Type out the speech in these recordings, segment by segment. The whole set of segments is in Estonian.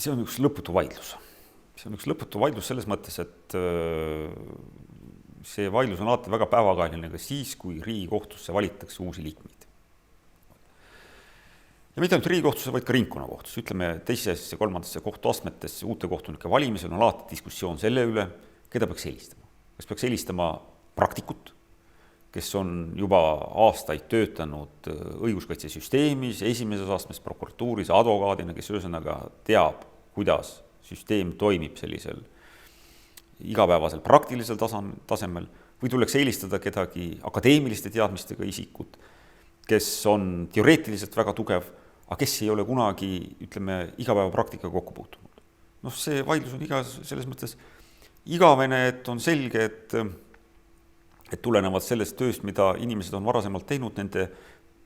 see on üks lõputu vaidlus. See on üks lõputu vaidlus selles mõttes, et see vaidlus on alati väga päevakajaline ka siis, kui Riigikohtusse valitakse uusi liikmeid. Ja mitte ainult Riigikohtusse, vaid ka ringkonnakohtusse. Ütleme, teisesse ja kolmandasse kohtuastmetesse uute kohtunike valimisel on alati diskussioon selle üle, keda peaks helistama. Kas peaks helistama praktikut, kes on juba aastaid töötanud õiguskaitsesüsteemis, esimeses astmes prokuratuuris, advokaadina, kes ühesõnaga teab, kuidas süsteem toimib sellisel igapäevasel praktilisel tasemel, või tuleks helistada kedagi akadeemiliste teadmistega isikut, kes on teoreetiliselt väga tugev, aga kes ei ole kunagi, ütleme, igapäeva praktikaga kokku puutunud. See vaidlus on selles mõttes igavene, et on selge, et tulenevad sellest tööst, mida inimesed on varasemalt teinud, nende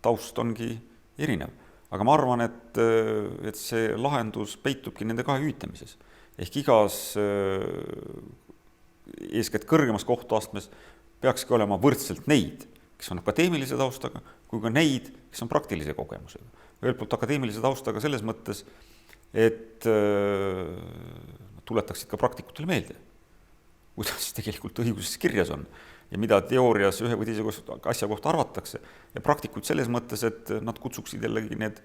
taust ongi erinev. Aga ma arvan, et see lahendus peitubki nende kahe hüütamises. Ehk igas eeskätt kõrgemas kohtuastmes peakski olema võrdselt neid, kes on akadeemilise taustaga, kui ka neid, kes on praktilise kogemusega. Ühelt poolt akadeemilise taustaga selles mõttes, et tuletaksid ka praktikutele meelde, kuidas tegelikult õiguses kirjas on ja mida teoorias ühe või teise asja kohta arvatakse. Ja praktikud selles mõttes, et nad kutsuksid jällegi need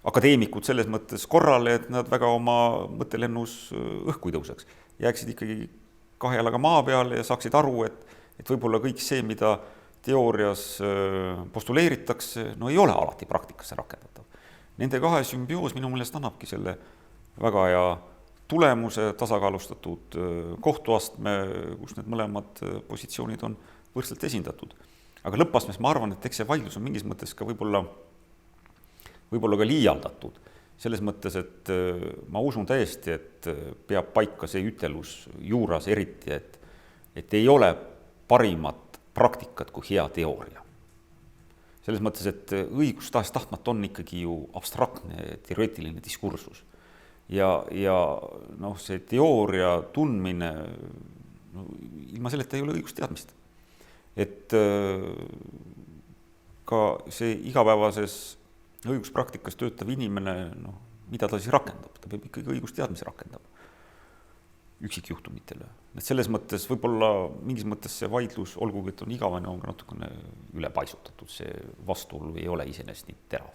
akadeemikud selles mõttes korrale, et nad väga oma mõttelennus õhku ei tõuseks. Jääksid ikkagi kahe jalaga maa peale ja saaksid aru, et võib-olla kõik see, mida teoorias postuleeritakse, ei ole alati praktikasse rakendatav. Nende kahe sümbioos minu meelest annabki selle väga hea tulemuse, tasakaalustatud kohtuastme, kus need mõlemad positsioonid on võrdselt esindatud. Aga lõppastmes ma arvan, et eks see vaidlus on mingis mõttes ka võib-olla ka liialdatud. Selles mõttes, et ma usun täiesti, et peab paika see ütelus juuras eriti, et ei ole parimat praktikat kui hea teooria. Selles mõttes, et õigus tahtmat on ikkagi ju abstraktne, teoreetiline diskursus. Ja see teooria tundmine, ilma selleta ei ole õigusteadmist. Et ka see igapäevases õiguspraktikas töötav inimene, mida ta siis rakendab? Ta peab ikkagi õigusteadmise rakendama üksikjuhtumitele. Et selles mõttes võib-olla mingis mõttes see vaidlus, olgugi, et on igavene, on natukene üle paisutatud. See vastuolu ei ole iseenesest nii terav.